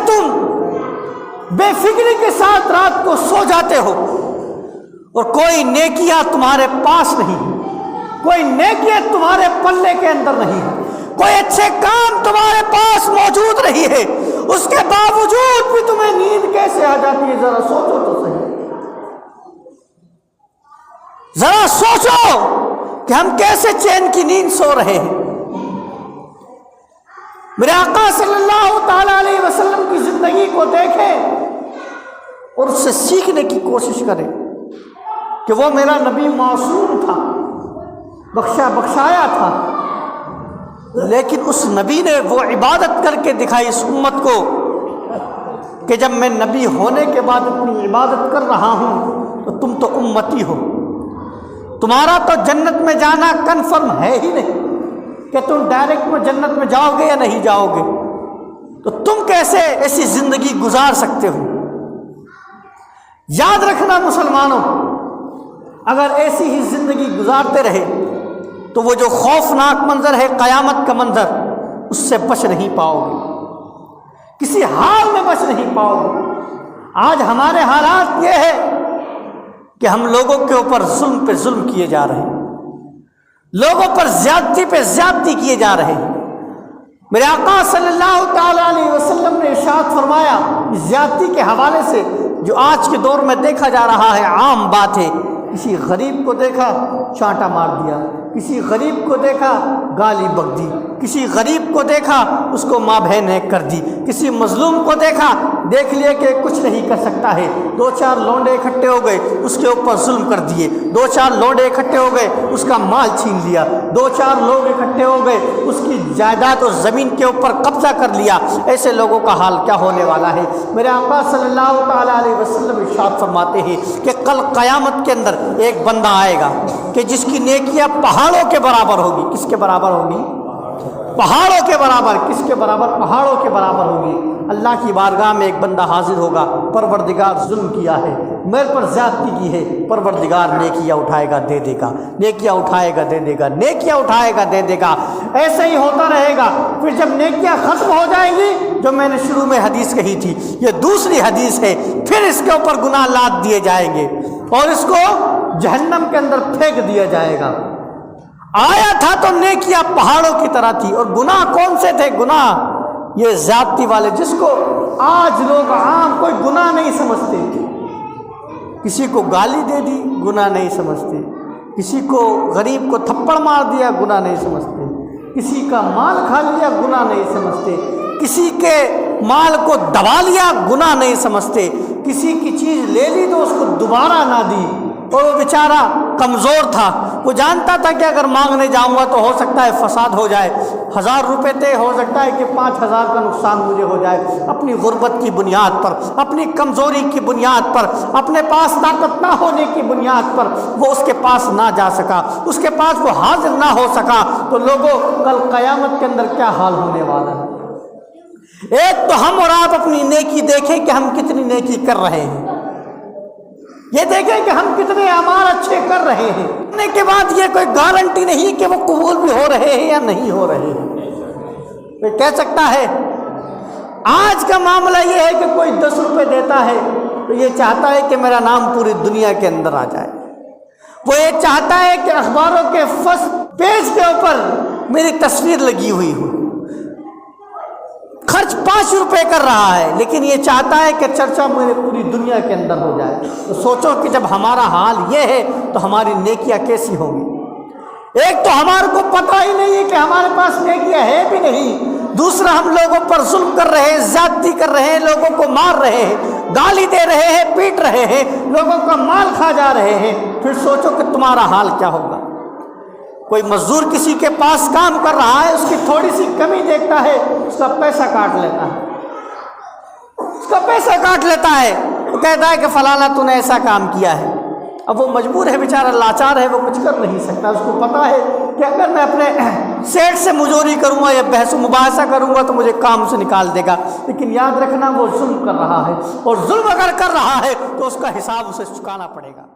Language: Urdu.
تم بے فکری کے ساتھ رات کو سو جاتے ہو اور کوئی نیکیاں تمہارے پاس نہیں، کوئی نیکیاں تمہارے پلے کے اندر نہیں، کوئی اچھے کام تمہارے پاس موجود نہیں ہے، اس کے باوجود بھی تمہیں نیند کیسے آ جاتی ہے؟ ذرا سوچو تو صحیح، ذرا سوچو کہ ہم کیسے چین کی نیند سو رہے ہیں۔ میرے آقا صلی اللہ تعالی علیہ وسلم کی زندگی کو دیکھیں اور اس سے سیکھنے کی کوشش کریں کہ وہ میرا نبی معصوم تھا، بخشایا تھا، لیکن اس نبی نے وہ عبادت کر کے دکھائی اس امت کو کہ جب میں نبی ہونے کے بعد اپنی عبادت کر رہا ہوں تو تم تو امتی ہو، تمہارا تو جنت میں جانا کنفرم ہے ہی نہیں کہ تم ڈائریکٹ میں جنت میں جاؤ گے یا نہیں جاؤ گے، تو تم کیسے ایسی زندگی گزار سکتے ہو؟ یاد رکھنا مسلمانوں، اگر ایسی ہی زندگی گزارتے رہے تو وہ جو خوفناک منظر ہے قیامت کا منظر، اس سے بچ نہیں پاؤ گے، کسی حال میں بچ نہیں پاؤ گے۔ آج ہمارے حالات یہ ہے کہ ہم لوگوں کے اوپر ظلم پہ ظلم کیے جا رہے ہیں، لوگوں پر زیادتی پہ زیادتی کیے جا رہے ہیں۔ میرے آقا صلی اللہ تعالی علیہ وسلم نے ارشاد فرمایا زیادتی کے حوالے سے، جو آج کے دور میں دیکھا جا رہا ہے، عام بات ہے، کسی غریب کو دیکھا چانٹا مار دیا، کسی غریب کو دیکھا گالی بک دی، کسی غریب کو دیکھا اس کو ماں بہن ایک کر دی، کسی مظلوم کو دیکھا دیکھ لیا کہ کچھ نہیں کر سکتا ہے، دو چار لونڈے اکٹھے ہو گئے اس کے اوپر ظلم کر دیے، دو چار لونڈے اکٹھے ہو گئے اس کا مال چھین لیا، دو چار لوگ اکٹھے ہو گئے اس کی جائیداد اور زمین کے اوپر قبضہ کر لیا۔ ایسے لوگوں کا حال کیا ہونے والا ہے؟ میرے آقا صلی اللہ تعالی علیہ وسلم ارشاد فرماتے ہیں کہ کل قیامت کے اندر ایک بندہ آئے گا کہ جس کی نیکیاں پہاڑوں کے برابر ہوگی۔ کس کے برابر ہوگی؟ پہاڑوں کے برابر۔ کس کے برابر؟ پہاڑوں کے برابر ہوگی۔ اللہ کی بارگاہ میں ایک بندہ حاضر ہوگا، پروردگار ظلم کیا ہے، میرے پر زیادتی کی ہے، پروردگار نیکیاں اٹھائے گا دے دے گا، نیکیاں اٹھائے گا دے دے گا، نیکیاں اٹھائے گا دے دے گا۔ ایسے ہی ہوتا رہے گا۔ پھر جب نیکیاں ختم ہو جائیں گی، جو میں نے شروع میں حدیث کہی تھی، یہ دوسری حدیث ہے، پھر اس کے اوپر گناہ لاد دیے جائیں گے اور اس کو جہنم کے اندر پھینک دیا جائے گا۔ آیا تھا تو نیکیاں پہاڑوں کی طرح تھی، اور گناہ کون سے تھے؟ گناہ یہ زیادتی والے، جس کو آج لوگ عام کوئی گناہ نہیں سمجھتے۔ کسی کو گالی دے دی گناہ نہیں سمجھتے، کسی کو غریب کو تھپڑ مار دیا گناہ نہیں سمجھتے، کسی کا مال کھا لیا گناہ نہیں سمجھتے، کسی کے مال کو دبا لیا گناہ نہیں سمجھتے، کسی کی چیز لے لی تو اس کو دوبارہ نہ دی، اور وہ بیچارہ کمزور تھا، وہ جانتا تھا کہ اگر مانگنے جاؤں گا تو ہو سکتا ہے فساد ہو جائے، 1000 روپے تھے، ہو سکتا ہے کہ 5000 کا نقصان مجھے ہو جائے۔ اپنی غربت کی بنیاد پر، اپنی کمزوری کی بنیاد پر، اپنے پاس طاقت نہ ہونے کی بنیاد پر وہ اس کے پاس نہ جا سکا، اس کے پاس وہ حاضر نہ ہو سکا۔ تو لوگوں کل قیامت کے اندر کیا حال ہونے والا ہے؟ ایک تو ہم اور آپ اپنی نیکی دیکھیں کہ ہم کتنی نیکی کر رہے ہیں، یہ دیکھیں کہ ہم کتنے اعمال اچھے کر رہے ہیں۔ کرنے کے بعد یہ کوئی گارنٹی نہیں کہ وہ قبول بھی ہو رہے ہیں یا نہیں ہو رہے ہیں۔ کوئی کہہ سکتا ہے؟ آج کا معاملہ یہ ہے کہ کوئی 10 روپے دیتا ہے تو یہ چاہتا ہے کہ میرا نام پوری دنیا کے اندر آ جائے، وہ یہ چاہتا ہے کہ اخباروں کے فرسٹ پیج کے اوپر میری تصویر لگی ہوئی ہو، خرچ 5 روپے کر رہا ہے لیکن یہ چاہتا ہے کہ چرچا میرے پوری دنیا کے اندر ہو جائے۔ تو سوچو کہ جب ہمارا حال یہ ہے تو ہماری نیکیاں کیسی ہوں گی؟ ایک تو ہمارے کو پتہ ہی نہیں ہے کہ ہمارے پاس نیکیاں ہے بھی نہیں، دوسرا ہم لوگوں پر ظلم کر رہے ہیں، زیادتی کر رہے ہیں، لوگوں کو مار رہے ہیں، گالی دے رہے ہیں، پیٹ رہے ہیں، لوگوں کا مال کھا جا رہے ہیں۔ پھر سوچو کہ تمہارا حال کیا ہوگا۔ کوئی مزدور کسی کے پاس کام کر رہا ہے، اس کی تھوڑی سی کمی دیکھتا ہے، اس کا پیسہ کاٹ لیتا ہے، اس کا پیسہ کاٹ لیتا ہے، وہ کہتا ہے کہ فلانا تو نے ایسا کام کیا ہے۔ اب وہ مجبور ہے، بیچارہ لاچار ہے، وہ کچھ کر نہیں سکتا، اس کو پتا ہے کہ اگر میں اپنے سیٹ سے مزدوری کروں گا یا بحث و مباحثہ کروں گا تو مجھے کام سے نکال دے گا، لیکن یاد رکھنا وہ ظلم کر رہا ہے، اور ظلم اگر کر رہا ہے تو اس کا حساب اسے چکانا پڑے گا۔